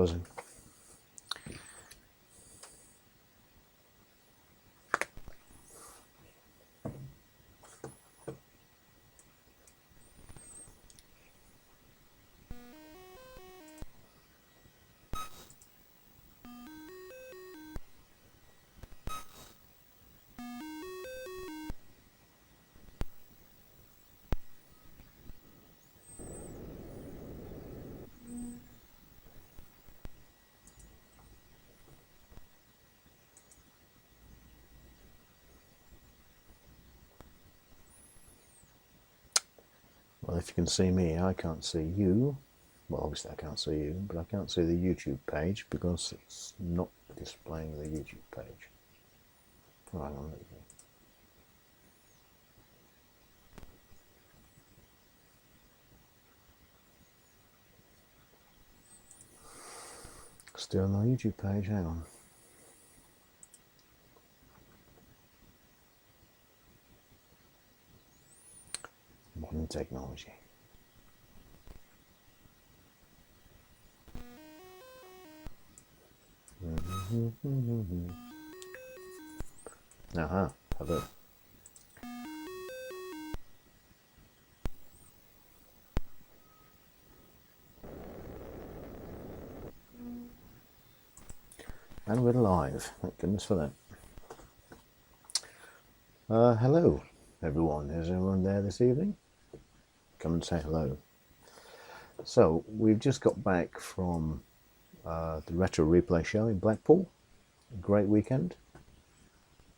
buzzing. Well, if you can see me, I can't see you. Well, obviously I can't see you, but I can't see the YouTube page because it's not displaying the YouTube page. Oh, hang on, let me see. Still on the YouTube page, hang on. Modern technology. Hello. And we're live, thank goodness for that. Hello everyone, is everyone there this evening? Come and say hello. So, we've just got back from the Retro Replay show in Blackpool. A great weekend.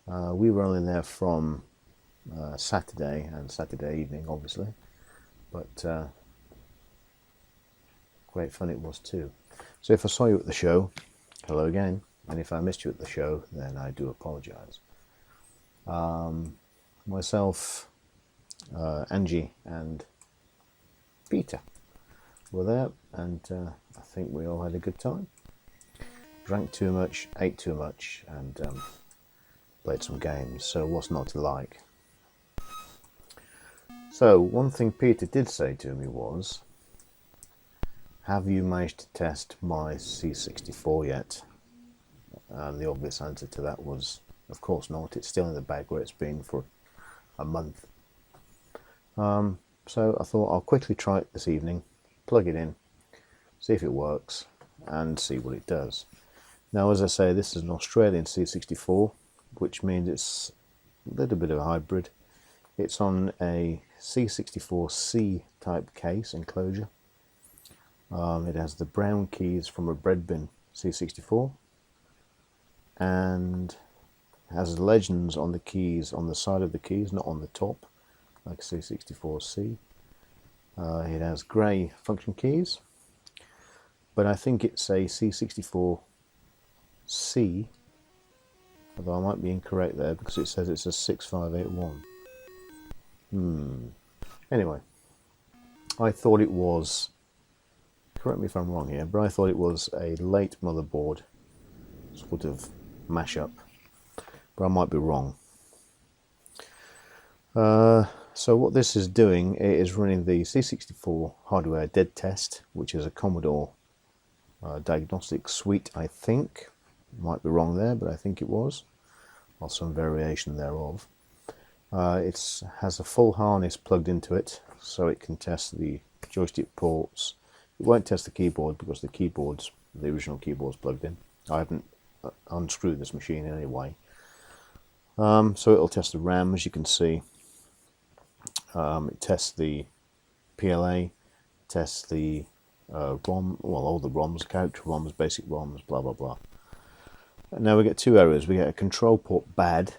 We were only there from Saturday and Saturday evening, obviously, but great fun it was too. So if I saw you at the show, hello again, and if I missed you at the show, then I do apologise. Myself, Angie and Peter were there, and I think we all had a good time. Drank too much, ate too much, and played some games, so what's not to like? So, one thing Peter did say to me was, have you managed to test my C64 yet? And the obvious answer to that was, of course not, it's still in the bag where it's been for a month. So I thought I'll quickly try it this evening, plug it in, see if it works, and see what it does. Now, as I say, this is an Australian C64, which means it's a little bit of a hybrid. It's on a C64C type case enclosure. It has the brown keys from a bread bin C64, and has legends on the keys, on the side of the keys, not on the top, like C64C. It has grey function keys, but I think it's a C64C, although I might be incorrect there because it says it's a 6581. Anyway, I thought it was, correct me if I'm wrong here, but I thought it was a late motherboard sort of mashup, but I might be wrong. So what this is doing, it is running the C64 hardware dead test, which is a Commodore diagnostic suite, I think. Might be wrong there, but I think it was, or some variation thereof. It has a full harness plugged into it, so it can test the joystick ports. It won't test the keyboard because the original keyboard's plugged in. I haven't unscrewed this machine in any way. So it'll test the RAM, as you can see. It tests the PLA, tests the ROM, well, all the ROMs, character ROMs, basic ROMs, blah blah blah. And now we get two errors. We get a control port bad,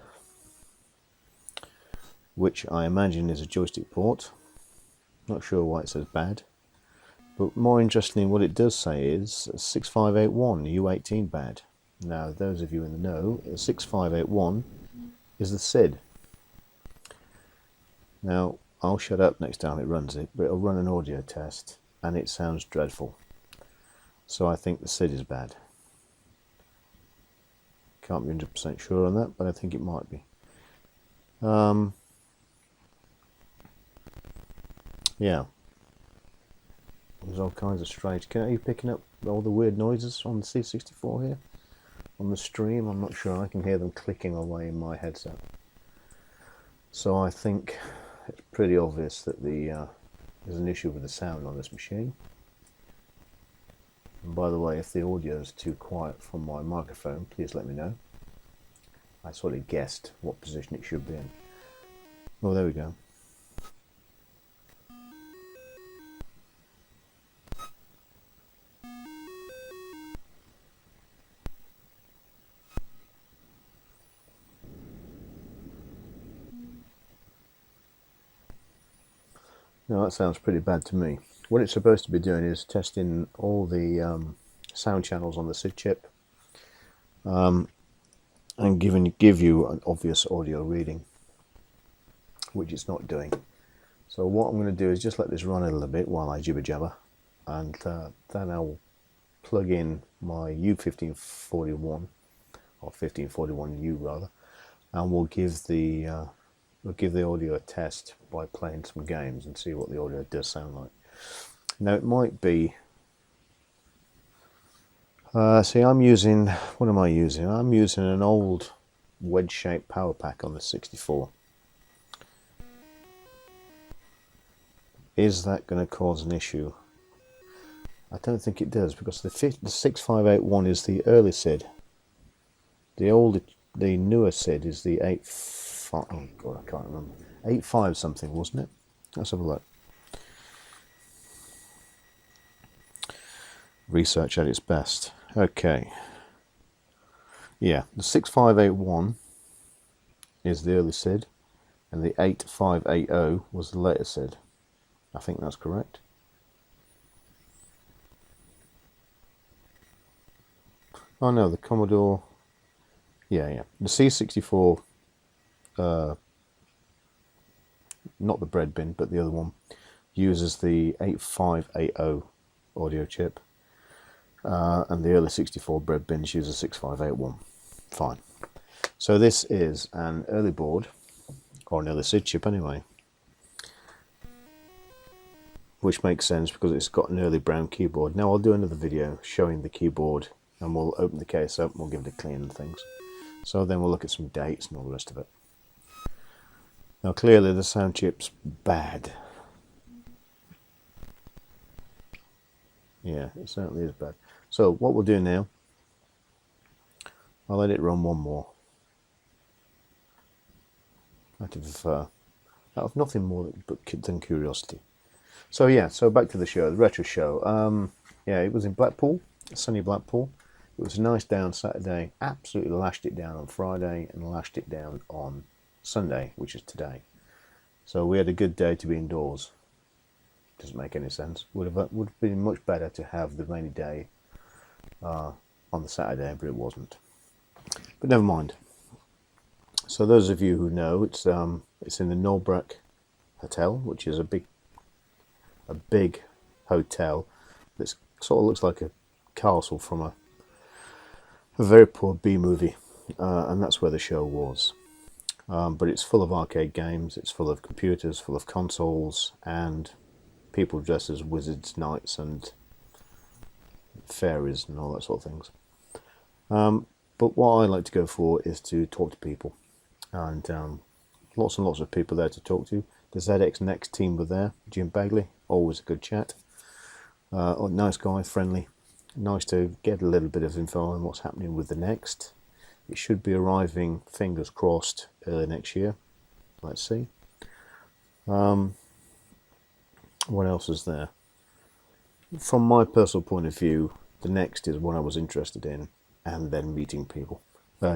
which I imagine is a joystick port. Not sure why it says bad. But more interestingly, what it does say is 6581 U18 bad. Now, those of you in the know, 6581 is the SID. Now, I'll shut up next time it runs it, but it'll run an audio test, and it sounds dreadful. So I think the SID is bad. Can't be 100% sure on that, but I think it might be. Yeah. There's all kinds of strange. Are you picking up all the weird noises on the C64 here on the stream. I'm not sure. I can hear them clicking away in my headset. So I think it's pretty obvious that there's an issue with the sound on this machine. And by the way, if the audio is too quiet from my microphone, please let me know. I sort of guessed what position it should be in. Oh, there we go. Now that sounds pretty bad to me. What it's supposed to be doing is testing all the sound channels on the SID chip and give you an obvious audio reading, which it's not doing. So what I'm going to do is just let this run a little bit while I jibber jabber, and then I'll plug in my U1541 or 1541U rather, and we'll give the audio a test by playing some games and see what the audio does sound like. Now it might be. See, I'm using. What am I using? I'm using an old wedge-shaped power pack on the 64. Is that going to cause an issue? I don't think it does, because the 6581 is the early SID. The newer SID is the 85. Oh God, I can't remember. 85 something, wasn't it? Let's have a look. Research at its best. Okay. Yeah, the 6581 is the early SID, and the 8580 was the later SID. I think that's correct. Oh no, the Commodore. Yeah. The C64, not the bread bin, but the other one, uses the 8580 audio chip, and the early 64 bread bins use a 6581. Fine. So this is an early board, or an early SID chip anyway, which makes sense because it's got an early brown keyboard. Now I'll do another video showing the keyboard, and we'll open the case up and we'll give it a clean and things. So then we'll look at some dates and all the rest of it. Now clearly the sound chip's bad. Yeah, it certainly is bad. So what we'll do now, I'll let it run one more. Out of nothing more than curiosity. So yeah, so back to the show, the retro show. Yeah, it was in Blackpool, sunny Blackpool. It was a nice day on Saturday, absolutely lashed it down on Friday, and lashed it down on Sunday, which is today. So we had a good day to be indoors. Doesn't make any sense. Would have been much better to have the rainy day on the Saturday, but it wasn't. But never mind. So those of you who know, it's in the Norbreck Hotel, which is a big hotel that sort of looks like a castle from a very poor B movie, and that's where the show was. But it's full of arcade games, it's full of computers, full of consoles, and people dressed as wizards, knights, and fairies, and all that sort of things. But what I like to go for is to talk to people, and lots of people there to talk to. The ZX Next team were there. Jim Bagley, always a good chat. Nice guy, friendly. Nice to get a little bit of info on what's happening with the Next. It should be arriving, fingers crossed, early next year. Let's see. What else is there? From my personal point of view, the Next is what I was interested in, and then meeting people.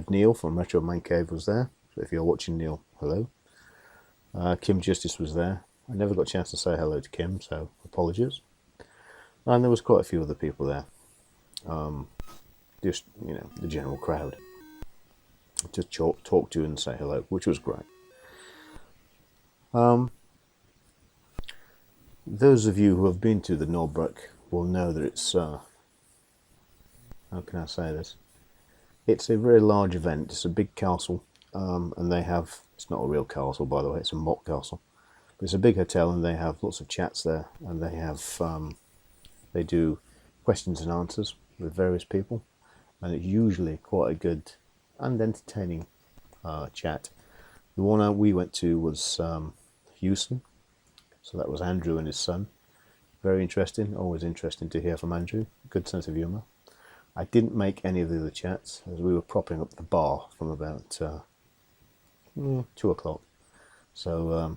Neil from Retro Man Cave was there. So if you're watching, Neil, hello. Kim Justice was there. I never got a chance to say hello to Kim, so apologies. And there was quite a few other people there. Just, the general crowd. Just talk to and say hello, which was great. Those of you who have been to the Norbreck will know that it's, how can I say this? It's a very large event. It's a big castle, and they have, it's not a real castle by the way, it's a mock castle. But it's a big hotel, and they have lots of chats there, and they have, they do questions and answers with various people, and it's usually quite a good and entertaining chat. The one we went to was Houston, so that was Andrew and his son. Very interesting, always interesting to hear from Andrew, good sense of humour. I didn't make any of the other chats as we were propping up the bar from about 2 o'clock. So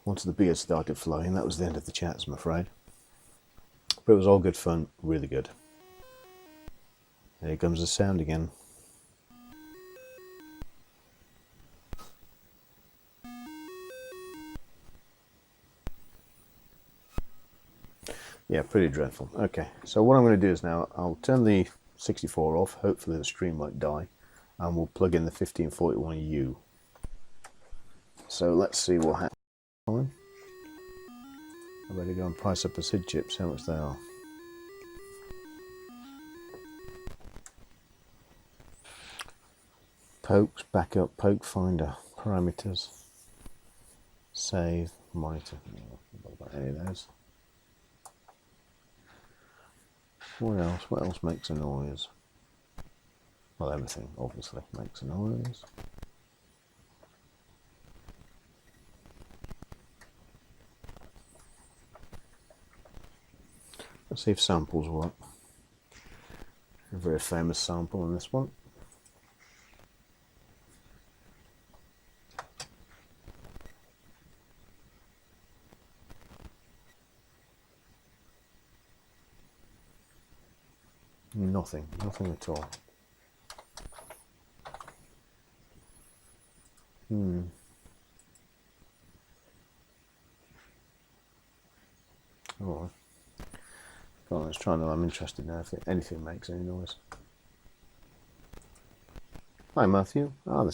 once the beer started flowing, that was the end of the chats, I'm afraid. But it was all good fun, really good. Here comes the sound again. Yeah, pretty dreadful. Okay, so what I'm going to do is now I'll turn the 64 off. Hopefully the stream won't die, and we'll plug in the 1541U. So let's see what happens. I better go and price up the SID chips, how much they are. Pokes, backup, poke finder, parameters, save, monitor. What about any of those? What else? What else makes a noise? Well, everything obviously makes a noise. Let's see if samples work. A very famous sample in this one. Nothing at all. Oh, well, let's try. I'm interested now if anything makes any noise. Hi, Matthew. The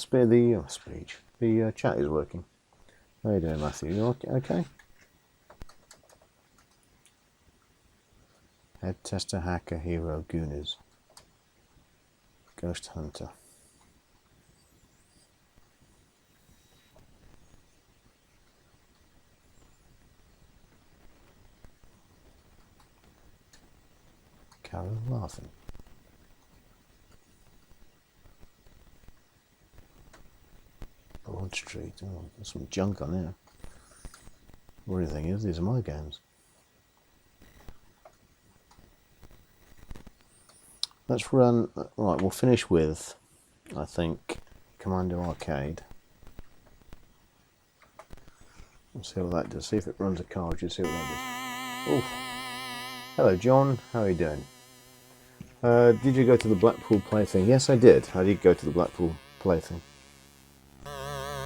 speech. The chat is working. How you doing, Matthew? You okay? Head tester, hacker, hero, goonies, ghost hunter. Carol laughing. Broad Street. Oh, there's some junk on there. What do you think is? These are my games. Let's run. Right, we'll finish with, I think, Commando Arcade. Let's see what that does. See if it runs a cartridge. See what that does. Oh, hello, John. How are you doing? Did you go to the Blackpool plaything? Yes, I did. I did go to the Blackpool plaything. Oh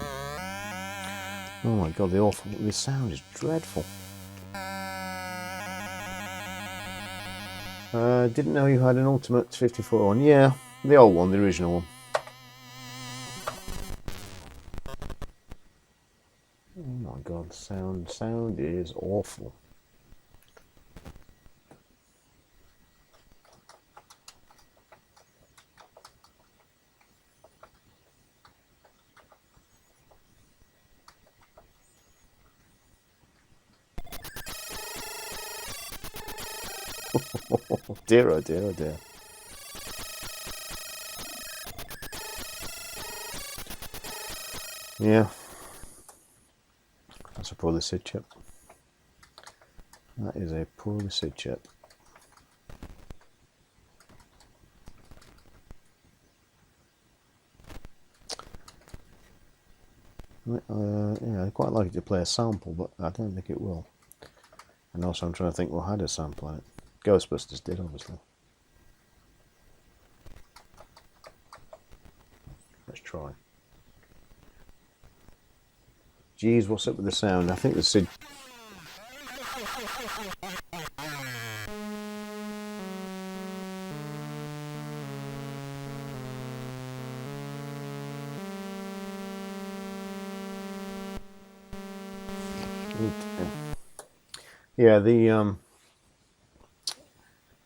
my God, the sound is dreadful. Didn't know you had an Ultimate 54 one. Yeah, the old one, the original one. Oh my God, sound is awful. Dear, oh dear, oh dear. Yeah, that's a poorly SID chip. That is a poorly SID chip. Yeah, I'd quite like it to play a sample, but I don't think it will. And also I'm trying to think what had a sample in it. Ghostbusters did, obviously. Let's try. Geez, what's up with the sound? I think the SID... Yeah,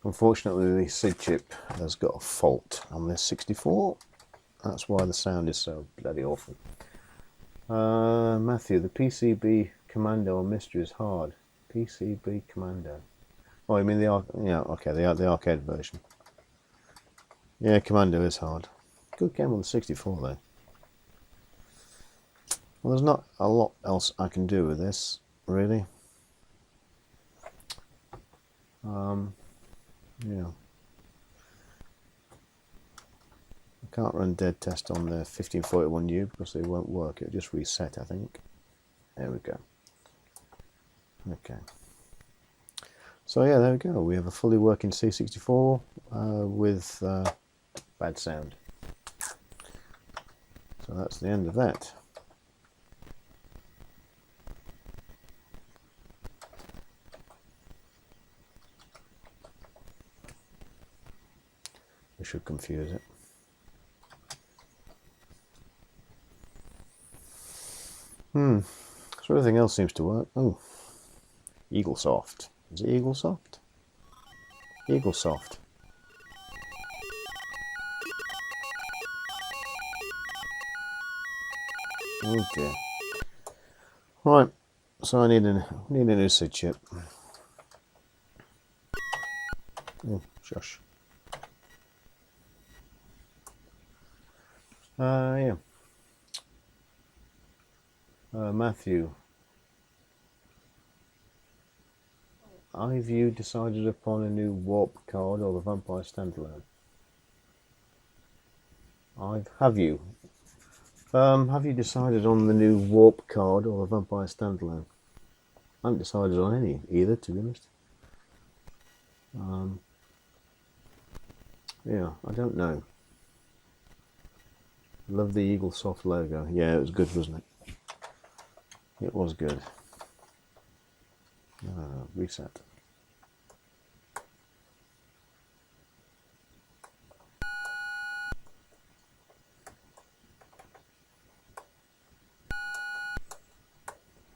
unfortunately the SID chip has got a fault on this 64. That's why the sound is so bloody awful. Matthew, the PCB Commando mystery is hard. PCB Commando. Oh, you mean the yeah? Okay, the arcade version. Yeah, Commando is hard. Good game on the 64 though. Well, there's not a lot else I can do with this, really. Yeah. I can't run dead test on the 1541U because they won't work. It'll just reset, I think. There we go. Okay. So yeah, there we go. We have a fully working C64 with bad sound. So that's the end of that. We should confuse it. So everything else seems to work. Oh, EagleSoft. Is it EagleSoft? EagleSoft. Oh dear. Right, so I need a new SID chip. Oh, shush. Yeah. Matthew. Have you decided upon a new warp card or the Vampire standalone? Have you? Have you decided on the new warp card or the Vampire standalone? I haven't decided on any either, to be honest. Yeah, I don't know. Love the EagleSoft logo. Yeah, it was good, wasn't it? It was good. Reset.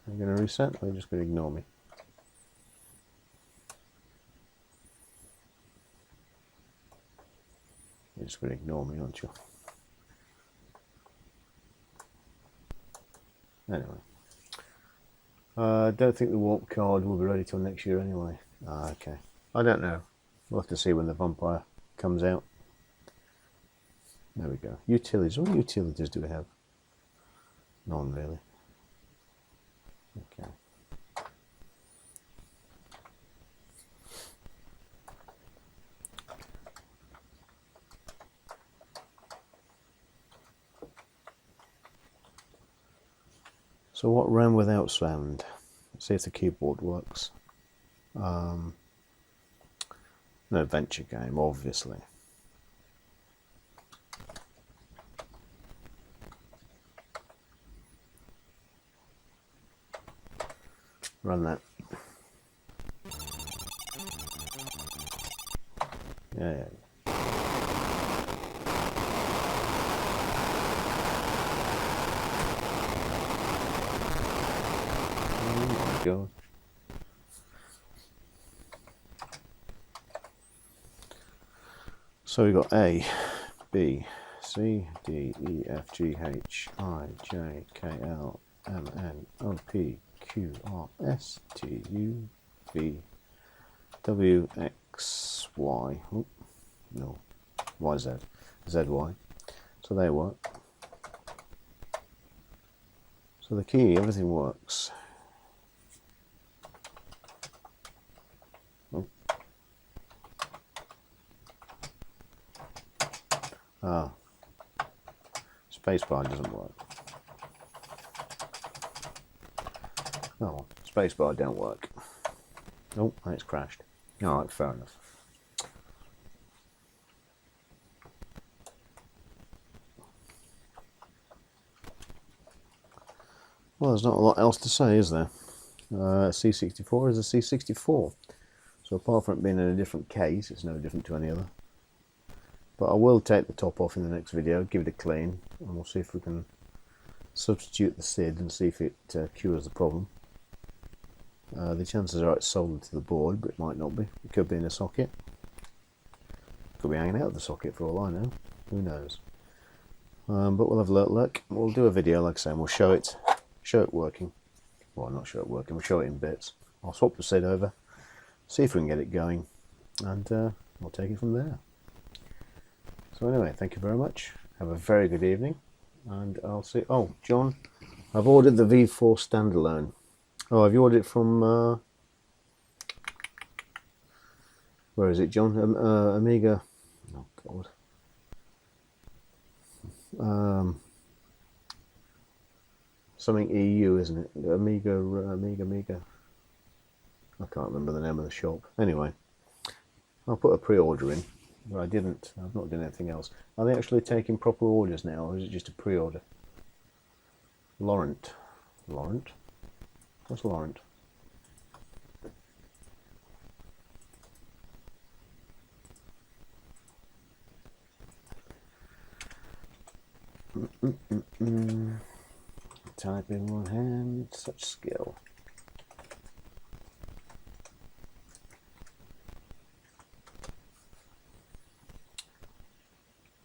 I'm going to reset, or are you just going to ignore me? You're just going to ignore me, aren't you? Anyway. I don't think the warp card will be ready till next year anyway. Okay. I don't know. We'll have to see when the Vampire comes out. There we go. Utilities. What utilities do we have? None, really. Okay. So what ran without sound? Let's see if the keyboard works. No adventure game, obviously. Run that. Yeah. Oh my god. So we got A, B, C, D, E, F, G, H, I, J, K, L, M, N, O, P, Q, R, S, T, U, V, W, X, Y. Oh, no, Y, Z, Z, Y. So they work. So the key, everything works. Oh. Spacebar doesn't work. Oh, spacebar don't work. Oh, and it's crashed. Alright, fair enough. Well, there's not a lot else to say, is there? C64 is a C64. So apart from it being in a different case, it's no different to any other. But I will take the top off in the next video, give it a clean, and we'll see if we can substitute the SID and see if it cures the problem. The chances are it's soldered to the board, but it might not be. It could be in a socket. Could be hanging out of the socket for all I know. Who knows? But we'll have a look. We'll do a video, like I say, and we'll show it working. Well, not show it working, we'll show it in bits. I'll swap the SID over, see if we can get it going, and we'll take it from there. So anyway, thank you very much. Have a very good evening, and I'll see. Oh, John, I've ordered the V4 standalone. Oh, have you ordered it from where is it, John? Amiga. Oh God. Something EU, isn't it? Amiga. I can't remember the name of the shop. Anyway, I'll put a pre-order in, but I've not done anything else. Are they actually taking proper orders now, or is it just a pre-order? Laurent? What's Laurent? Type in one hand, such skill.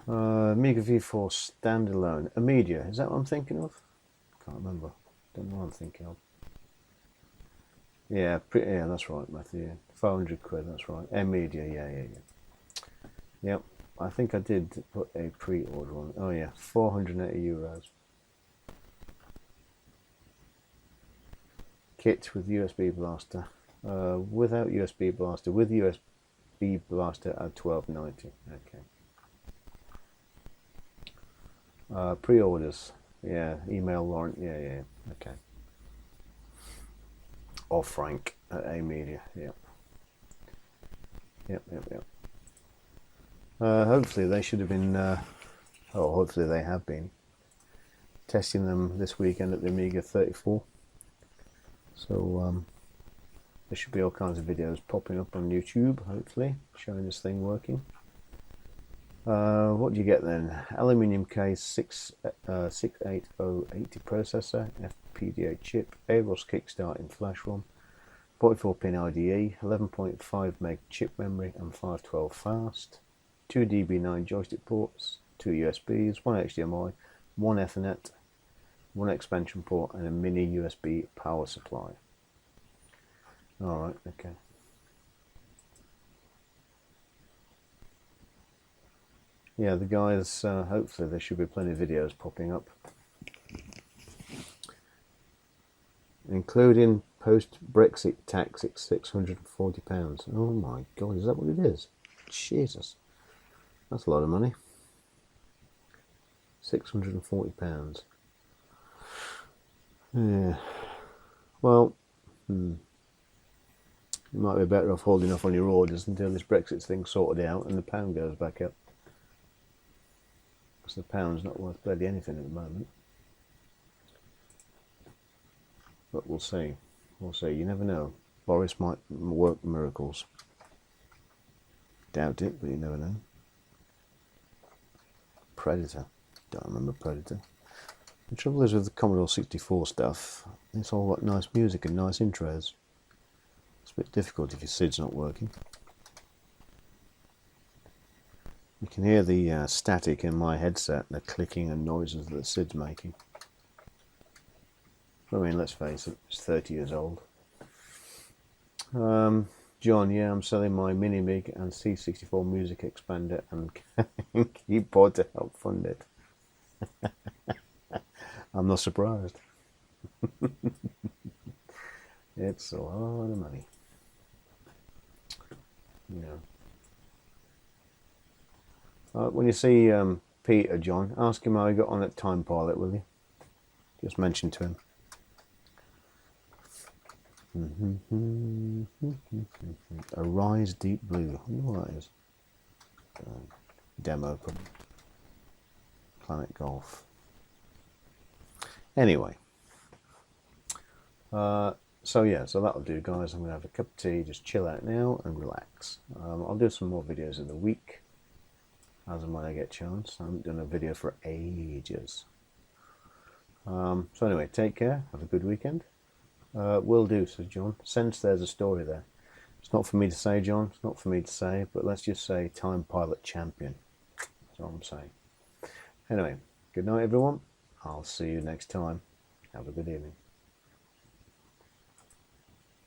Amiga V4 standalone. Amiga, is that what I'm thinking of? Can't remember. Don't know what I'm thinking of. Yeah, yeah, that's right, Matthew. 400 quid, that's right. Amiga, yeah. Yep, I think I did put a pre-order on. Oh yeah, 480 euros. Kit with USB blaster. Without USB blaster. With USB blaster at 12.90. Okay. Pre-orders. Yeah, email Laurent. Yeah. Okay. Or Frank at A-Media. Yep. Hopefully they should have been, hopefully they have been testing them this weekend at the Amiga 34. So there should be all kinds of videos popping up on YouTube, hopefully, showing this thing working. What do you get then? Aluminium case, 68080 processor, FPGA chip, AROS kickstarting flash ROM, 44-pin IDE, 11.5 meg chip memory and 512 fast, 2 DB9 joystick ports, 2 USBs, 1 HDMI, 1 Ethernet, 1 expansion port and a mini USB power supply. Alright, okay. Yeah, the guys, hopefully there should be plenty of videos popping up, including post-Brexit tax at £640. Oh my God, is that what it is? Jesus, that's a lot of money. £640. Yeah, well, you might be better off holding off on your orders until this Brexit thing's sorted out and the pound goes back up. Because the pound's not worth bloody anything at the moment. But we'll see. We'll see. You never know. Boris might work miracles. Doubt it, but you never know. Predator. Don't remember Predator. The trouble is with the Commodore 64 stuff, it's all got nice music and nice intros. It's a bit difficult if your SID's not working. You can hear the static in my headset, the clicking and noises that the SID's making. I mean, let's face it, it's 30 years old. John, yeah, I'm selling my Mini-Mig and C64 music expander and keyboard to help fund it. I'm not surprised. It's a lot of money. Yeah. When you see Peter, John, ask him how he got on at Time Pilot, will you? Just mention to him. Arise Deep Blue. I wonder what that is. Demo from Planet Golf. Anyway. So that'll do, guys. I'm going to have a cup of tea, just chill out now and relax. I'll do some more videos in the week, as and when I get a chance. I haven't done a video for ages. So anyway, take care. Have a good weekend. Will do, says John. Sense there's a story there. It's not for me to say, John. It's not for me to say, but let's just say Time Pilot champion. That's all I'm saying. Anyway, good night, everyone. I'll see you next time. Have a good evening.